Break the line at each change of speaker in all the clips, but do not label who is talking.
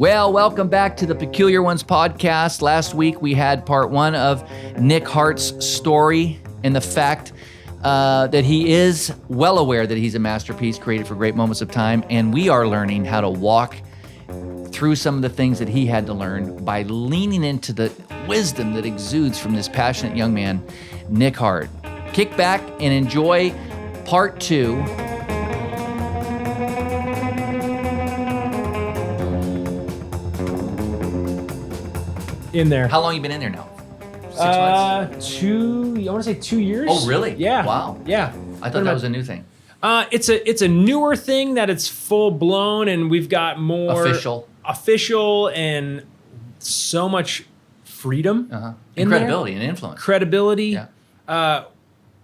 Well, welcome back to the Peculiar Ones podcast. Last week we had part one of Nick Hart's story and the fact that he is well aware that he's a masterpiece created for great moments of time, and we are learning how to walk through some of the things that he had to learn by leaning into the wisdom that exudes from this passionate young man, Nick Hart. Kick back and enjoy part two.
In there.
How long you been in there now? 6 months?
I want to say 2 years.
Oh, really?
Yeah.
Wow.
Yeah.
I thought that was a new thing.
It's a newer thing that it's full blown, and we've got more official and so much freedom
and credibility and influence.
Credibility. Yeah.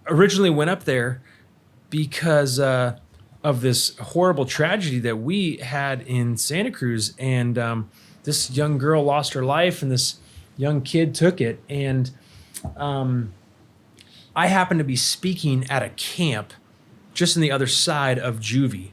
Originally went up there because of this horrible tragedy that we had in Santa Cruz, and this young girl lost her life, and this young kid took it. And I happened to be speaking at a camp just on the other side of Juvie.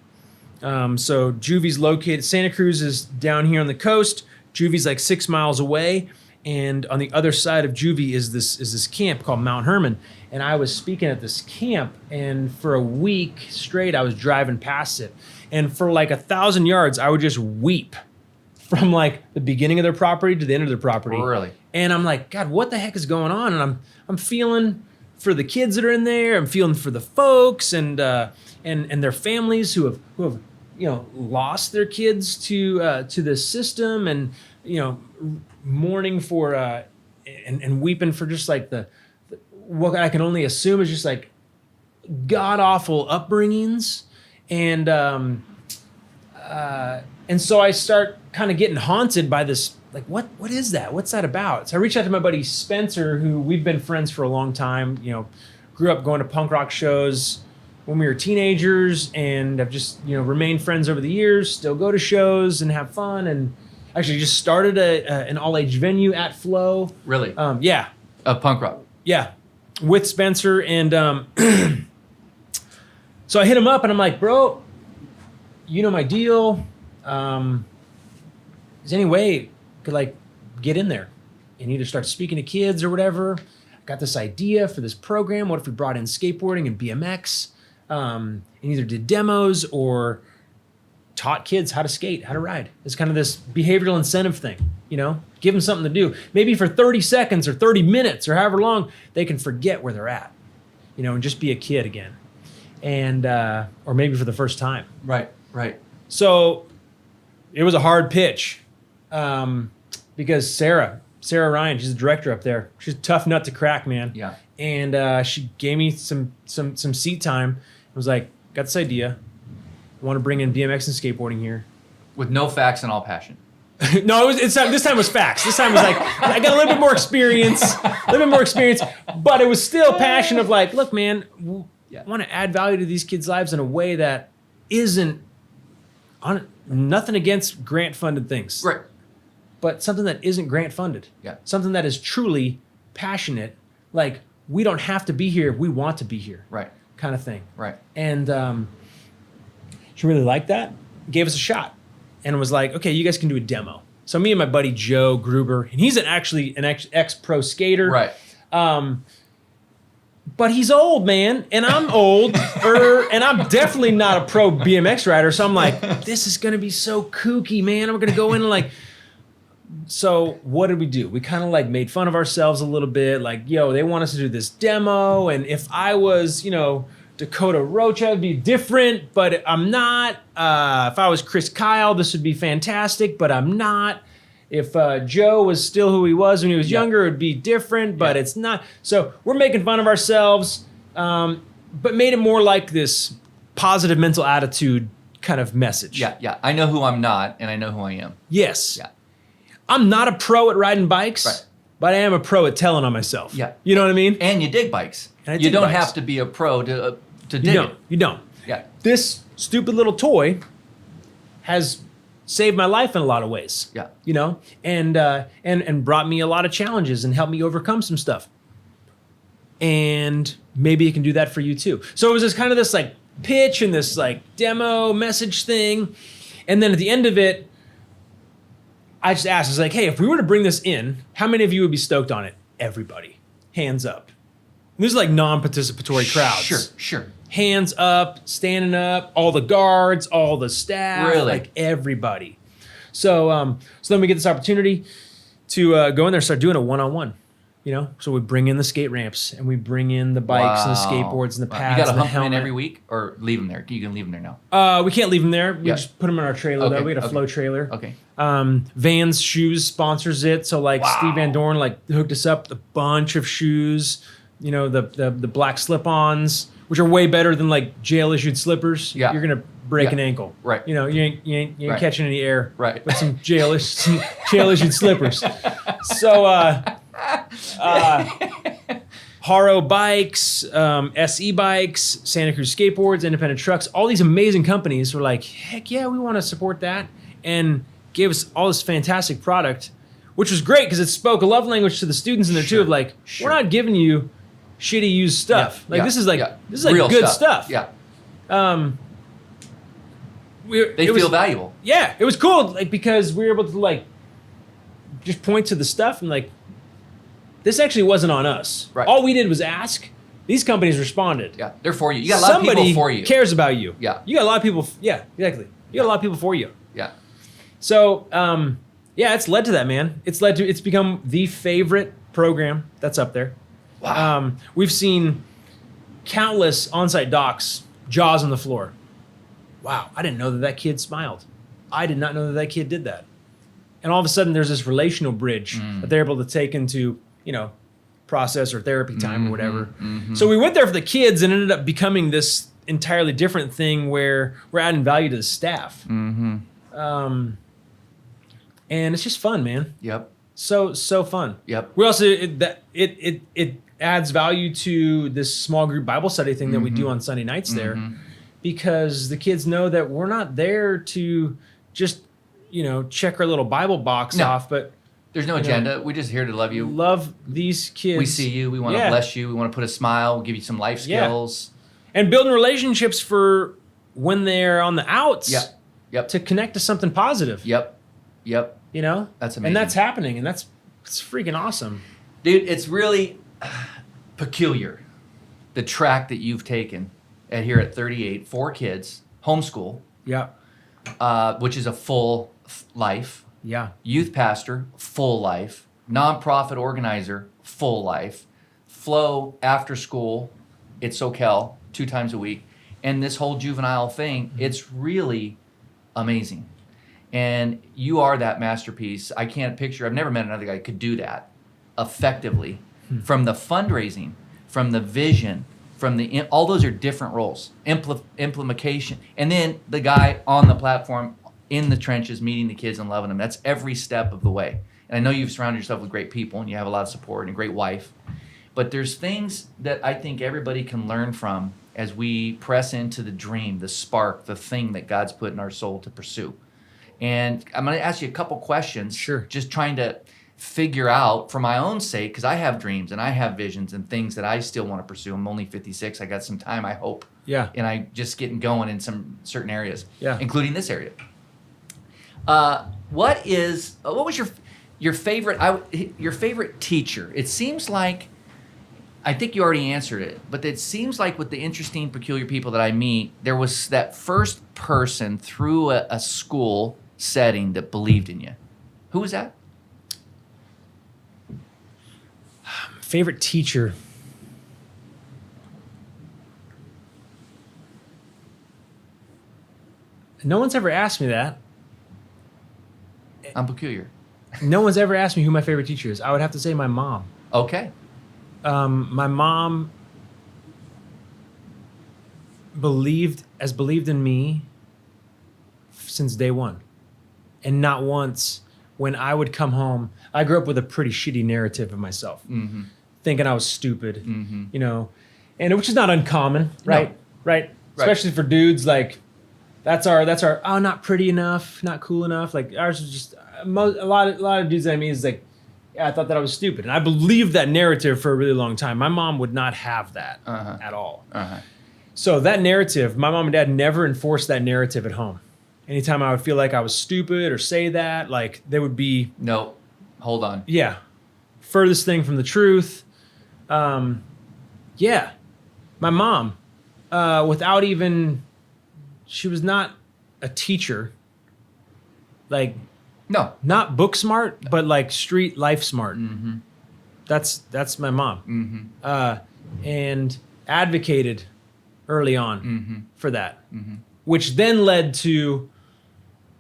So Juvie's located, Santa Cruz is down here on the coast. Juvie's like 6 miles away. And on the other side of Juvie is this camp called Mount Herman. And I was speaking at this camp, and for a week straight, I was driving past it. And for like 1,000 yards, I would just weep from like the beginning of their property to the end of their property.
Really?
And I'm like, God, what the heck is going on? And I'm feeling for the kids that are in there. I'm feeling for the folks and their families who have lost their kids to this system, and mourning for and weeping for just like the what I can only assume is just like god awful upbringings, and so I start kind of getting haunted by this, like, what is that? What's that about? So I reached out to my buddy Spencer, who we've been friends for a long time, grew up going to punk rock shows when we were teenagers, and have just, remained friends over the years, still go to shows and have fun, and actually just started an all-age venue at Flow.
Really?
Yeah.
Punk rock? Yeah.
With Spencer, and so I hit him up, and I'm like, bro, you know my deal. Is there any way I could like get in there and either start speaking to kids or whatever? I got this idea for this program. What if we brought in skateboarding and BMX, and either did demos or taught kids how to skate, how to ride? It's kind of this behavioral incentive thing, give them something to do. Maybe for 30 seconds or 30 minutes or however long, they can forget where they're at, and just be a kid again. And, or maybe for the first time.
Right.
So it was a hard pitch, because Sarah Ryan, she's the director up there. She's a tough nut to crack, man.
Yeah.
And she gave me some seat time. I was like, got this idea. I want to bring in BMX and skateboarding here.
With no facts and all passion.
No, this time was facts. This time was like, I got a little bit more experience, but it was still passion of like, look, man, I want to add value to these kids' lives in a way that isn't nothing against grant-funded things.
Right.
But something that isn't grant-funded.
Yeah. Something
Something that is truly passionate. Like, we don't have to be here if we want to be here.
Right.
Kind of thing.
Right.
And she really liked that. Gave us a shot. And was like, okay, you guys can do a demo. So me and my buddy Joe Gruber, and he's actually an ex-pro skater.
Right.
But he's old, man, and I'm old, and I'm definitely not a pro BMX rider. So I'm like, this is gonna be so kooky, man. I'm gonna go in and like. So what did we do? We kind of like made fun of ourselves a little bit. Like, yo, they want us to do this demo, and if I was, Dakota Roach, I would be different, but I'm not. If I was Chris Kyle, this would be fantastic, but I'm not. If Joe was still who he was when he was younger, it would be different, but it's not. So we're making fun of ourselves, but made it more like this positive mental attitude kind of message.
Yeah. I know who I'm not, and I know who I am.
Yes.
Yeah.
I'm not a pro at riding bikes,
right,
but I am a pro at telling on myself.
Yeah.
You know what I mean?
And you dig bikes. You don't have to be a pro to dig it.
You don't.
Yeah.
This stupid little toy has saved my life in a lot of ways.
Yeah.
And brought me a lot of challenges and helped me overcome some stuff. And maybe it can do that for you too. So it was this kind of this like pitch and this like demo message thing. And then at the end of it, I just asked, I was like, hey, if we were to bring this in, how many of you would be stoked on it? Everybody. Hands up. And these are like non-participatory crowds.
Sure.
Hands up, standing up, all the guards, all the staff,
Really?
like everybody. So then we get this opportunity to go in there and start doing a one-on-one. So we bring in the skate ramps and we bring in the bikes and the skateboards and the pads.
You got to
and the
hump them in
helmet.
every week or leave them there? You can leave them there now.
We can't leave them there. We
Yeah.
just put them in our trailer though. We got a flow trailer.
Okay.
Vans Shoes sponsors it. So like Steve Van Dorn hooked us up with a bunch of shoes. The black slip-ons, which are way better than like jail issued slippers.
Yeah.
You're gonna break
Yeah.
an ankle.
Right.
You ain't
Right.
catching any air.
Right.
With some jail issued slippers. So Haro bikes, SE bikes, Santa Cruz skateboards, independent trucks, all these amazing companies were like, heck yeah, we want to support that, and gave us all this fantastic product, which was great because it spoke a love language to the students in there too of like, we're not giving you shitty used stuff. This is
Real
good stuff.
Yeah.
They
Feel valuable.
Yeah, it was cool because we were able to just point to the stuff and this actually wasn't on us.
Right.
All we did was ask. These companies responded.
Yeah, they're for you. You got a lot of people for you.
Somebody cares about you.
Yeah.
You got a lot of people. Yeah, exactly. You got a lot of people for you.
Yeah.
So, it's led to that, man. It's become the favorite program that's up there.
Wow.
We've seen countless on-site docs, jaws on the floor. Wow, I didn't know that kid smiled. I did not know that kid did that. And all of a sudden, there's this relational bridge that they're able to take into, process or therapy time or whatever. So we went there for the kids and ended up becoming this entirely different thing where we're adding value to the staff. And it's just fun, man.
Yep.
So fun.
Yep.
We also it adds value to this small group Bible study thing that we do on Sunday nights there, because the kids know that we're not there to just check our little Bible box off, but
there's no agenda. We're just here to love you.
Love these kids.
We see you. We want to bless you. We want to put a smile, give you some life skills.
And building relationships for when they're on the outs.
Yep.
To connect to something positive.
Yep.
That's
amazing.
And that's happening, and it's freaking awesome.
Dude, it's really peculiar, the track that you've taken here at 38, 4 kids, homeschool, which is a full life.
Yeah.
Youth pastor, full life. Nonprofit organizer, full life. Flow after school at SoCal 2 times a week. And this whole juvenile thing, it's really amazing. And you are that masterpiece. I can't picture, I've never met another guy who could do that effectively. From the fundraising, from the vision, from all those are different roles. Implementation. And then the guy on the platform, in the trenches, meeting the kids and loving them. That's every step of the way. And I know you've surrounded yourself with great people and you have a lot of support and a great wife. But there's things that I think everybody can learn from as we press into the dream, the spark, the thing that God's put in our soul to pursue. And I'm going to ask you a couple questions.
Sure.
Just trying to figure out, for my own sake, because I have dreams and I have visions and things that I still want to pursue. I'm only 56. I got some time, I hope.
Yeah.
And I just getting going in some certain areas, including this area. What was your favorite teacher? It seems like, I think you already answered it, but it seems like with the interesting, peculiar people that I meet, there was that first person through a school setting that believed in you. Who was that?
Favorite teacher. No one's ever asked me that.
I'm peculiar.
No one's ever asked me who my favorite teacher is. I would have to say my mom.
Okay.
My mom believed in me since day one. And not once when I would come home. I grew up with a pretty shitty narrative of myself. Thinking I was stupid, and which is not uncommon, right?
No.
Right. Especially for dudes, that's our not pretty enough, not cool enough. Ours is just a lot of dudes that I mean is I thought that I was stupid, and I believed that narrative for a really long time. My mom would not have that at all. So that narrative, my mom and dad never enforced that narrative at home. anytime I would feel like I was stupid or say that, like they would be,
No, hold on.
yeah, furthest thing from the truth. Yeah, my mom, without even, she was not a teacher, like
No.
not book smart, but like street life smart.
Mm-hmm.
That's my mom,
Mm-hmm.
and advocated early on
Mm-hmm.
for that,
Mm-hmm.
which then led to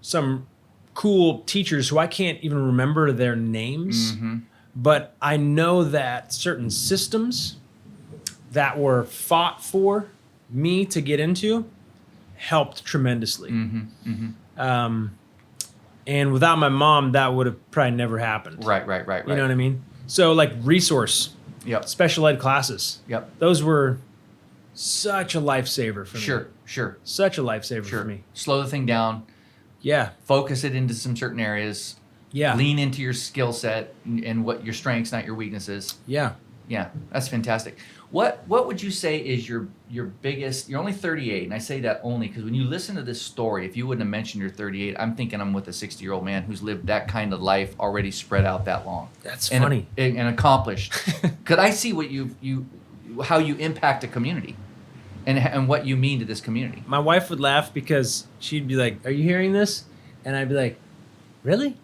some cool teachers who I can't even remember their names,
Mm-hmm.
but I know that certain systems that were fought for me to get into helped tremendously.
Mm-hmm. Mm-hmm.
And without my mom, that would have probably never happened.
Right.
You know what I mean? So like resource,
Yep.
special ed classes,
Yep.
those were such a lifesaver for me.
Sure.
Such a lifesaver for me.
Slow the thing down.
Yeah.
Focus it into some certain areas.
Yeah.
Lean into your skill set and what your strengths, not your weaknesses.
Yeah.
Yeah, that's fantastic. What would you say is your biggest? You're only 38, and I say that only because when you listen to this story, if you wouldn't have mentioned you're 38, I'm thinking I'm with a 60-year-old man who's lived that kind of life already spread out that long.
That's
and,
funny.
and accomplished. Because I see what how you impact a community, and what you mean to this community.
My wife would laugh because she'd be like, "Are you hearing this?" And I'd be like, "Really?"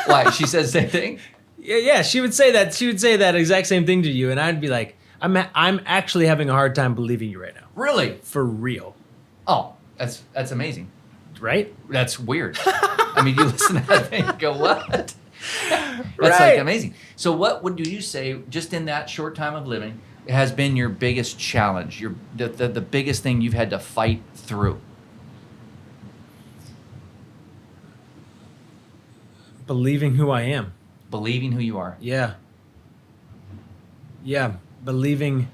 Why? She says the same thing.
Yeah, she would say that. She would say that exact same thing to you, and I'd be like, "I'm actually having a hard time believing you right now,
Really?
for real."
Oh, that's amazing.
Right?
That's weird. I mean, you listen to that thing and go, what? That's
Right.
like amazing. So what would you say, just in that short time of living, has been your biggest challenge, the biggest thing you've had to fight through?
Believing who I am.
Believing who you are.
Yeah. Yeah, believing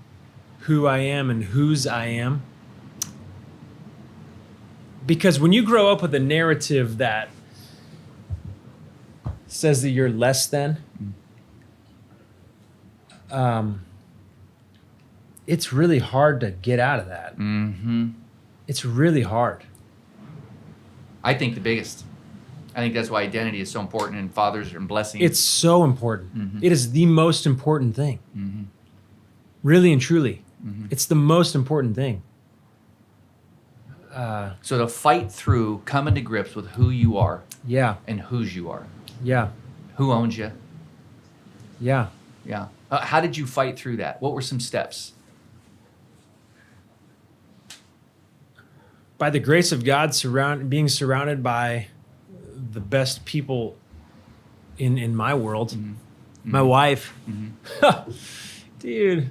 who I am and whose I am. Because when you grow up with a narrative that says that you're less than, it's really hard to get out of that.
Mm-hmm.
It's really hard.
I think the biggest. I think that's why identity is so important and fathers and blessing.
It's so important.
Mm-hmm.
It is the most important thing.
Mm-hmm.
Really and truly.
Mm-hmm.
It's the most important thing.
So to fight through coming to grips with who you are
Yeah.
and whose you are.
Yeah.
Who owns you?
Yeah.
Yeah. How did you fight through that? What were some steps?
By the grace of God, being surrounded by the best people in my world.
Mm-hmm.
My wife.
Mm-hmm.
Dude,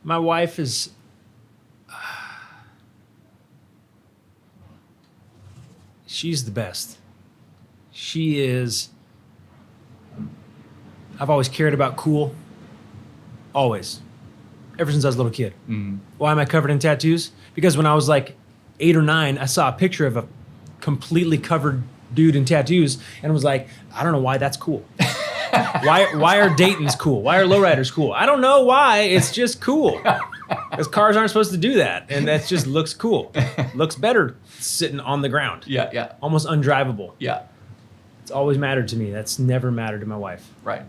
my wife is she's the best. She is. I've always cared about cool. Always. Ever since I was a little kid.
Mm-hmm.
Why am I covered in tattoos? Because when I was like 8 or 9, I saw a picture of a completely covered dude in tattoos and was like, I don't know why that's cool. Why are Dayton's cool? Why are lowriders cool? I don't know why. It's just cool. Because cars aren't supposed to do that. And that just looks cool. Looks better sitting on the ground.
Yeah.
Almost undrivable.
Yeah.
It's always mattered to me. That's never mattered to my wife.
Right.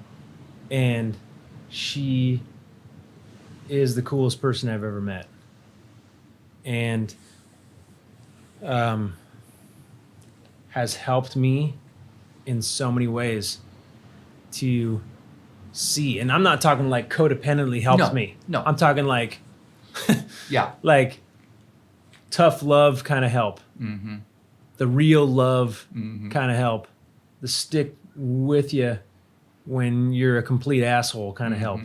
And she is the coolest person I've ever met. And has helped me in so many ways to see. And I'm not talking like codependently helps me.
No.
I'm talking like
Yeah.
like tough love kind of help.
Mm-hmm.
The real love
Mm-hmm.
kind of help. The stick with you when you're a complete asshole kind of help.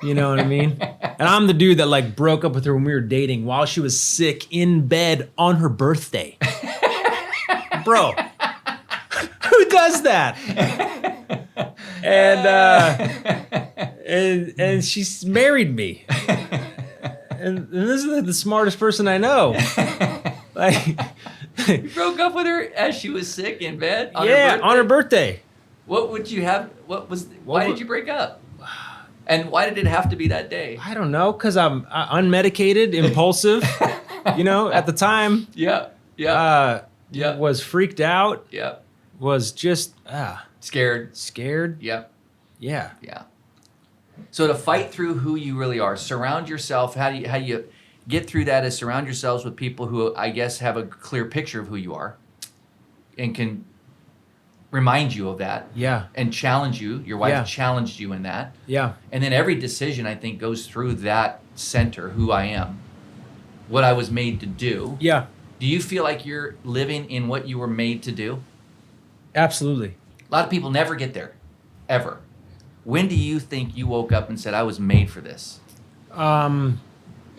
You know what I mean? And I'm the dude that like broke up with her when we were dating while she was sick in bed on her birthday. Bro, who does that? And she's married me. And this is the smartest person I know. Like,
You broke up with her as she was sick in bed? On her birthday?
on her birthday.
What would you have? Why did you break up? And why did it have to be that day?
I don't know, because I'm unmedicated, impulsive. You know, at the time,
Yeah. Yep.
Was freaked out,
Yep.
was just
Scared.
Yeah.
Yeah. So to fight through who you really are, surround yourself. How do you get through that? Is surround yourselves with people who I guess have a clear picture of who you are, and can remind you of that.
Yeah.
And challenge you. Your wife
Yeah.
challenged you in that.
Yeah.
And then every decision I think goes through that center, who I am, what I was made to do.
Yeah.
Do you feel like you're living in what you were made to do?
Absolutely.
A lot of people never get there, ever. When do you think you woke up and said, I was made for this?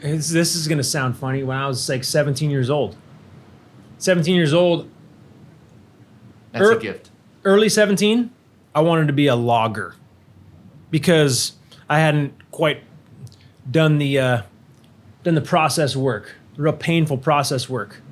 This is going to sound funny. When I was like 17 years old. 17 years old,
That's a gift.
early 17, I wanted to be a logger because I hadn't quite done the process work, real painful process work.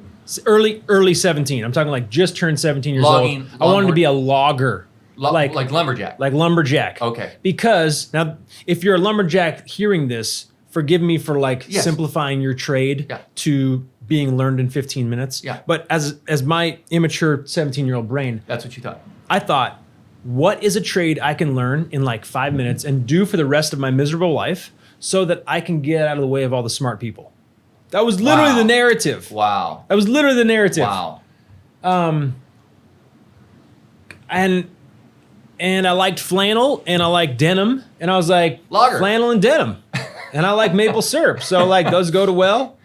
Early 17. I'm talking like just turned 17 years
Logging,
old. I wanted to be a logger.
Like lumberjack.
Like lumberjack.
Okay.
Because now, if you're a lumberjack hearing this, forgive me for
Yes.
simplifying your trade
Yeah.
to being learned in 15 minutes.
Yeah.
But as my immature 17-year-old brain,
That's what you thought.
I thought, what is a trade I can learn in like 5 minutes and do for the rest of my miserable life so that I can get out of the way of all the smart people? That was literally
Wow.
the narrative.
Wow.
That was literally the narrative.
Wow.
And I liked flannel and I liked denim. And I was like,
Lager.
flannel and denim. And I like maple syrup. So like those go to well.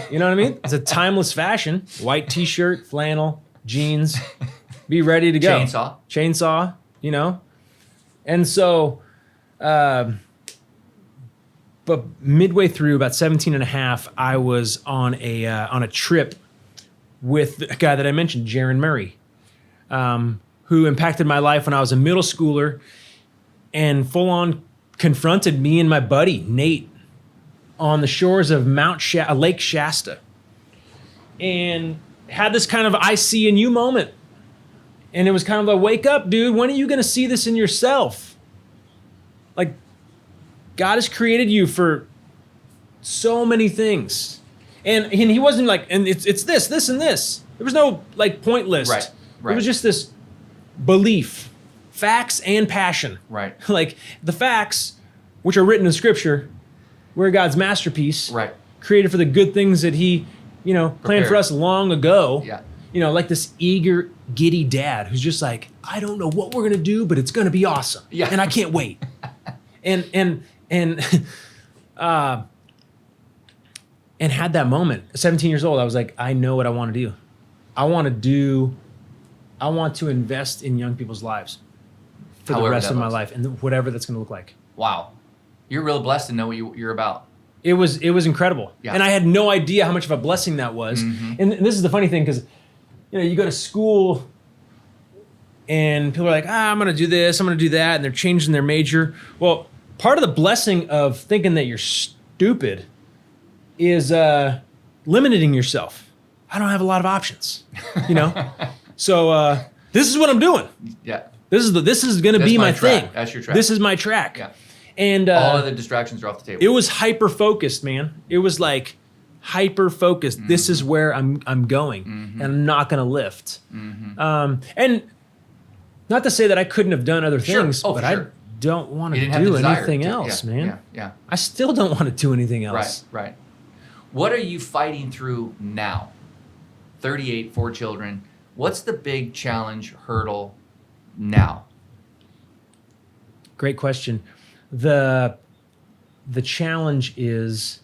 You know what I mean? It's a timeless fashion. White t-shirt, flannel, jeans. Be ready to go. Chainsaw, you know? And so, but midway through, about 17 and a half, I was on a trip with a guy that I mentioned, Jaron Murray, who impacted my life when I was a middle schooler and full on confronted me and my buddy, Nate, on the shores of Lake Shasta, and had this kind of I see in you moment. And it was kind of like, wake up, dude. When are you going to see this in yourself? Like, God has created you for so many things. And he wasn't like, and it's this, and this. There was no like point list.
Right.
It was just this belief, facts and passion.
Right.
Like the facts, which are written in scripture, we're God's masterpiece.
Right.
Created for the good things that he, planned for us long ago.
Yeah.
Like this eager, giddy dad who's just like, I don't know what we're gonna do, but it's gonna be awesome.
Yeah.
And I can't wait. and had that moment. 17 years old, I was like, I know what I want to do. I want to invest in young people's lives for the rest of my life, and whatever that's gonna look like.
Wow. You're real blessed to know what you're about.
It was incredible.
Yeah.
And I had no idea how much of a blessing that was. Mm-hmm. And this is the funny thing, because you go to school and people are like, I'm going to do this, I'm going to do that, and they're changing their major. Well, part of the blessing of thinking that you're stupid is limiting yourself. I don't have a lot of options, So this is what I'm doing.
Yeah.
This is going to be my thing.
That's your track.
This is my track.
Yeah.
And
all of the distractions are off the table.
It was hyper focused, man. It was like hyper focused. Mm-hmm. This is where I'm going, mm-hmm. and I'm not going to lift. Mm-hmm. And not to say that I couldn't have done other things, but I don't want to do anything else, man.
Yeah.
I still don't want to do anything else.
Right. What are you fighting through now? 38, 4 children. What's the big challenge, hurdle now?
Great question. The challenge is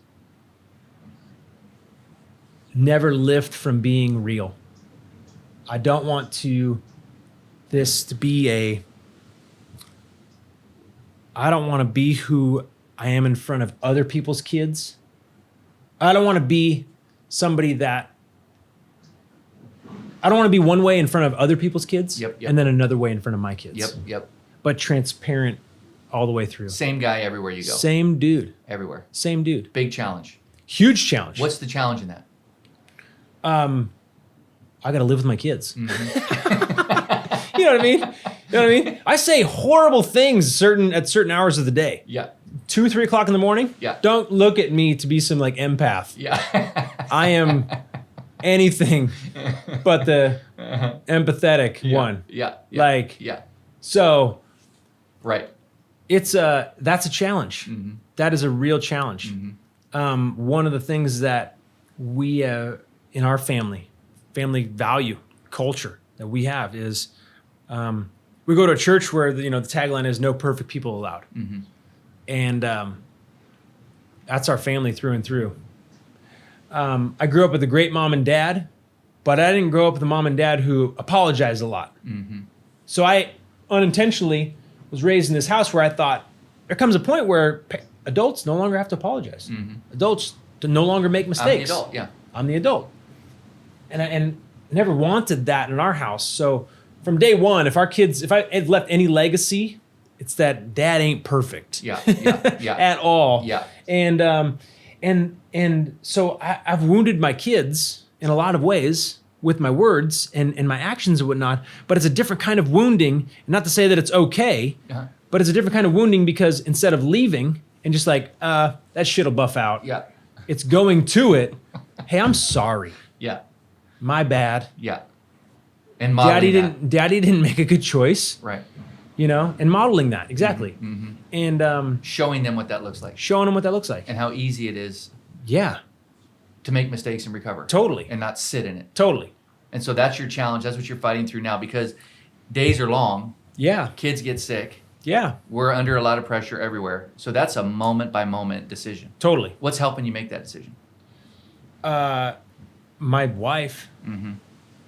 never lift from being real. I don't want this to be I don't want to be who I am in front of other people's kids. I don't want to be somebody that I don't want to be one way in front of other people's kids,
yep.
and then another way in front of my kids.
Yep.
But transparent all the way through.
Same guy everywhere you go.
Same dude.
Everywhere.
Same dude.
Big challenge.
Huge challenge.
What's the challenge in that?
I got to live with my kids.
Mm-hmm.
You know what I mean? I say horrible things at certain hours of the day.
Yeah.
2, 3 o'clock in the morning.
Yeah.
Don't look at me to be some like empath.
Yeah.
I am, anything but the empathetic one.
Yeah.
Like,
yeah.
so
Right.
that's a challenge.
Mm-hmm.
That is a real challenge.
Mm-hmm.
One of the things that we, in our family value culture that we have is, we go to a church where the tagline is "No perfect people allowed,"
Mm-hmm.
and that's our family through and through. I grew up with a great mom and dad, but I didn't grow up with a mom and dad who apologized a lot.
Mm-hmm.
So I unintentionally was raised in this house where I thought there comes a point where adults no longer have to apologize.
Mm-hmm.
Adults to no longer make mistakes.
I'm the adult. Yeah.
I'm the adult, and I never wanted that in our house. So from day one, if I had left any legacy, it's that dad ain't perfect.
Yeah. Yeah. Yeah.
At all.
Yeah.
And so I've wounded my kids in a lot of ways with my words and my actions and whatnot, but it's a different kind of wounding. Not to say that it's okay,
Uh-huh.
but it's a different kind of wounding because instead of leaving and just like, that shit'll buff out.
Yeah.
It's going to it. Hey, I'm sorry.
Yeah.
My bad.
Yeah. And modeling
Daddy didn't make a good choice,
Right.
and modeling that. Exactly.
Mm-hmm.
And
Showing them what that looks like
showing them what that looks like.
and how easy it is
Yeah,
to make mistakes and recover.
totally.
And not sit in it.
Totally.
And so that's your challenge. That's what you're fighting through now because days are long.
Yeah.
Kids get sick.
Yeah.
We're under a lot of pressure everywhere. So that's a moment by moment decision.
Totally.
What's helping you make that decision?
My wife,
Mm-hmm.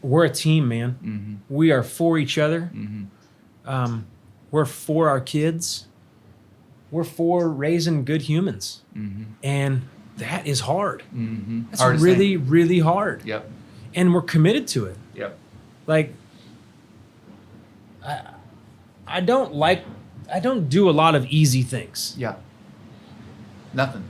we're a team, man.
Mm-hmm.
We are for each other.
Mm-hmm.
We're for our kids. We're for raising good humans.
Mm-hmm.
And that is hard.
Mm-hmm.
That's really, really hard.
Yep.
And we're committed to it.
Yep.
Like, I don't do a lot of easy things.
Yeah. Nothing.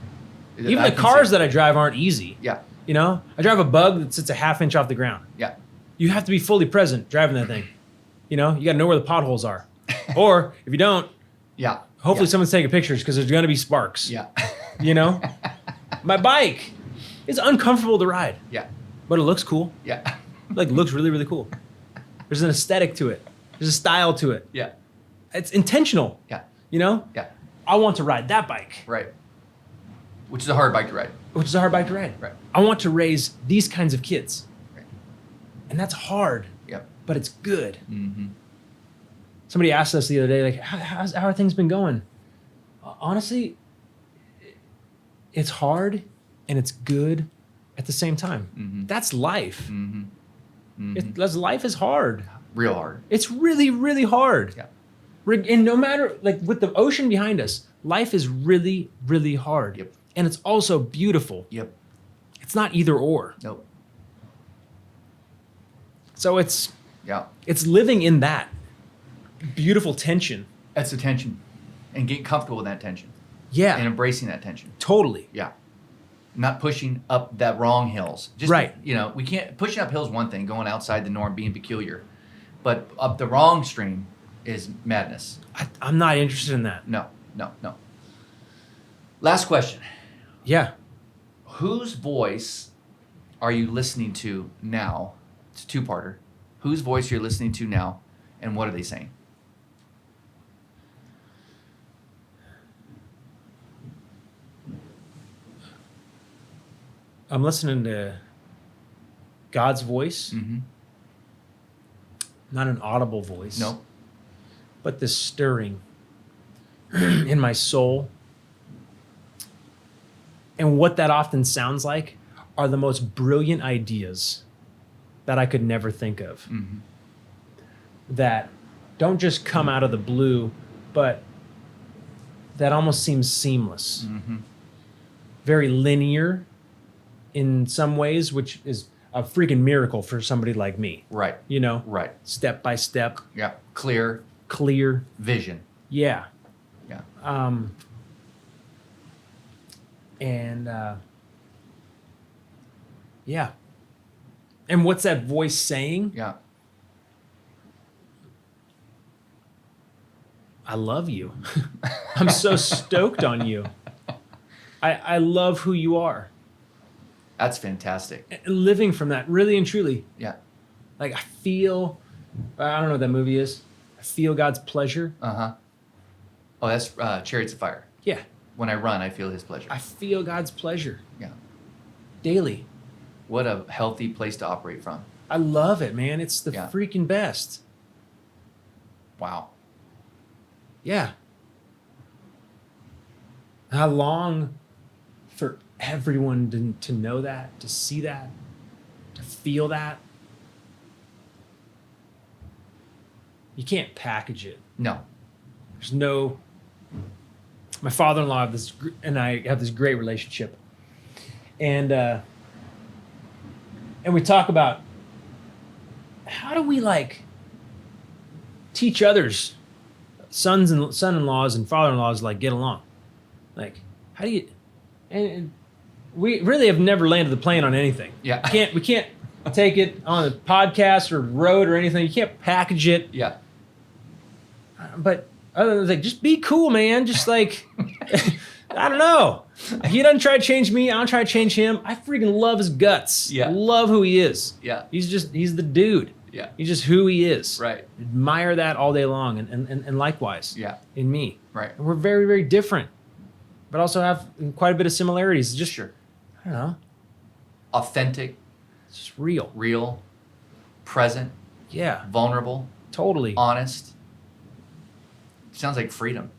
Even the cars that I drive aren't easy.
Yeah.
I drive a Bug that sits a half inch off the ground.
Yeah.
You have to be fully present driving that thing. You got to know where the potholes are. Or if you don't,
Yeah.
hopefully someone's taking pictures because there's going to be sparks.
Yeah.
My bike is uncomfortable to ride,
Yeah.
but it looks cool.
Yeah.
Like, it looks really, really cool. There's an aesthetic to it. There's a style to it.
Yeah.
It's intentional.
Yeah.
Yeah. I want to ride that bike,
Right. Which is a hard bike to ride.
which is a hard bike to ride.
Right.
I want to raise these kinds of kids.
Right.
And that's hard,
Yep.
but it's good.
Mm-hmm.
Somebody asked us the other day, like, how are things been going? Honestly, it's hard and it's good at the same time.
Mm-hmm.
That's life.
Mm-hmm.
Life is hard.
Real hard.
It's really, really hard.
Yeah.
And no matter, like, with the ocean behind us, life is really, really hard.
Yep.
And it's also beautiful.
Yep.
It's not either or.
Nope.
So it's
Yeah.
living in that beautiful tension.
That's the tension. And getting comfortable with that tension.
Yeah.
And embracing that tension.
Totally.
Yeah. Not pushing up that wrong hills. Just,
Right.
We can't, pushing up hills is one thing, going outside the norm, being peculiar. But up the wrong stream is madness.
I'm not interested in that.
No. Last question.
Yeah.
Whose voice are you listening to now? It's a two-parter. Whose voice you're listening to now, and what are they saying?
I'm listening to God's voice,
Mm-hmm.
not an audible voice.
No.
But this stirring in my soul. And what that often sounds like are the most brilliant ideas that I could never think of.
Mm-hmm.
That don't just come out of the blue, but that almost seems seamless.
Mm-hmm.
Very linear in some ways, which is a freaking miracle for somebody like me.
Right. Right.
Step by step,
Yeah. Clear
clear.
vision.
Yeah.
Yeah.
Yeah. And what's that voice saying?
Yeah.
I love you. I'm so stoked on you. I love who you are.
That's fantastic.
Living from that, really and truly.
Yeah.
Like I feel, I don't know what that movie is. I feel God's pleasure.
Uh-huh. Oh, that's Chariots of Fire.
Yeah.
When I run, I feel his pleasure.
I feel God's pleasure
Yeah.
daily.
What a healthy place to operate from.
I love it, man. It's the
Yeah.
freaking best.
Wow.
Yeah. I long for everyone to know that, to see that, to feel that. You can't package it.
No.
There's no. My father-in-law and I have this great relationship, and we talk about how do we like teach others, son-in-laws and father-in-laws, like get along. Like, how do you? And we really have never landed the plane on anything.
Yeah.
We can't take it on a podcast or road or anything. You can't package it.
Yeah.
But other than like, just be cool, man. Just like, I don't know. He doesn't try to change me. I don't try to change him. I freaking love his guts.
Yeah.
Love who he is.
Yeah.
He's the dude.
Yeah.
He's just who he is.
Right.
Admire that all day long, and likewise.
Yeah.
In me.
Right.
And we're very, very different, but also have quite a bit of similarities. Just
Sure.
I don't know.
Authentic,
It's just real.
real, present,
Yeah.
vulnerable,
Totally.
honest. Sounds like freedom.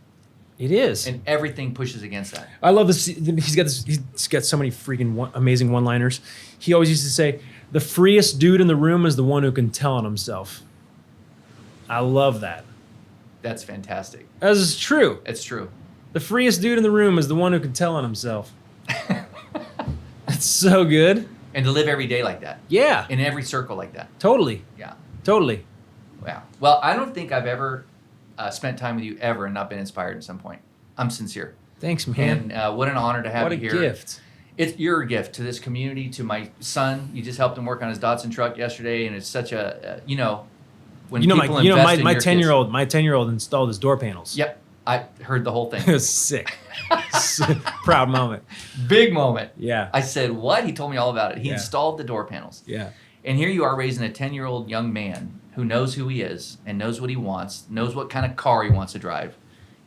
It is.
And everything pushes against that.
I love this. He's got so many freaking amazing one-liners. He always used to say, "The freest dude in the room is the one who can tell on himself." I love that.
That's fantastic.
That is true.
It's true.
The freest dude in the room is the one who can tell on himself. That's so good.
And to live every day like that.
Yeah.
In every circle like that.
Totally.
Yeah.
Totally.
Wow. Well, I don't think I've ever spent time with you ever and not been inspired at some point. I'm sincere.
Thanks, man.
And what an honor to have
What a
you here.
gift.
It's your gift to this community, to my son. You just helped him work on his Datsun truck yesterday, and it's such a when people invest in
my
your
10-year-old installed his door panels.
kids. Yep, I heard the whole
It
thing.
was sick. Proud moment.
Big moment.
Yeah.
I said, "What?" He told me all about it. He
Yeah.
installed the door panels,
Yeah.
and here you are raising a 10-year-old young man who knows who he is and knows what he wants, knows what kind of car he wants to drive,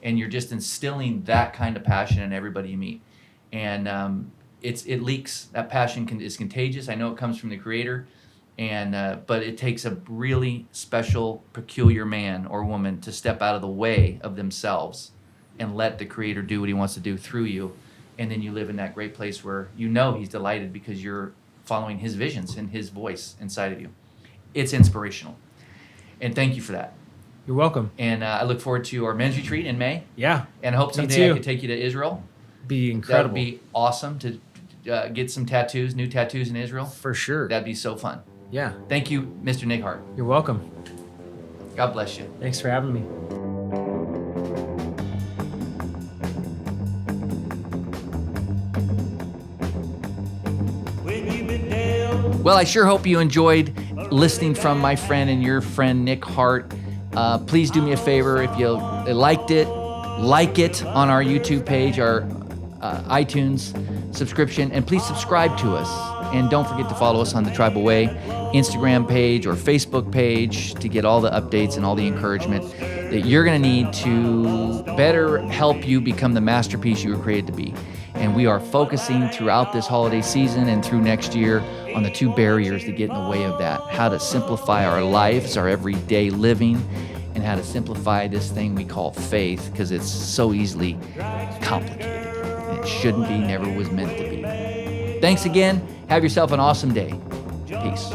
and you're just instilling that kind of passion in everybody you meet, and it leaks. That passion is contagious. I know it comes from the Creator, and but it takes a really special, peculiar man or woman to step out of the way of themselves and let the Creator do what He wants to do through you, and then you live in that great place where you know He's delighted because you're following His visions and His voice inside of you. It's inspirational, and thank you for that.
You're welcome.
And I look forward to our men's retreat in May,
Yeah.
and I hope
Me
someday I
too.
could take you to Israel.
Be
That
incredible.
would be awesome to get some tattoos, new tattoos in Israel.
For sure.
That'd be so fun.
Yeah.
Thank you, Mr. Nick Hart.
You're welcome.
God bless you.
Thanks for having me.
Well, I sure hope you enjoyed listening from my friend and your friend, Nick Hart. Please do me a favor. If you liked it, like it on our YouTube page, our iTunes subscription, and please subscribe to us. And don't forget to follow us on the Tribal Way Instagram page or Facebook page to get all the updates and all the encouragement that you're going to need to better help you become the masterpiece you were created to be. And we are focusing throughout this holiday season and through next year on the two barriers that get in the way of that: how to simplify our lives, our everyday living, and how to simplify this thing we call faith, because it's so easily complicated. And it shouldn't be, never was meant to be. Thanks again. Have yourself an awesome day. Peace.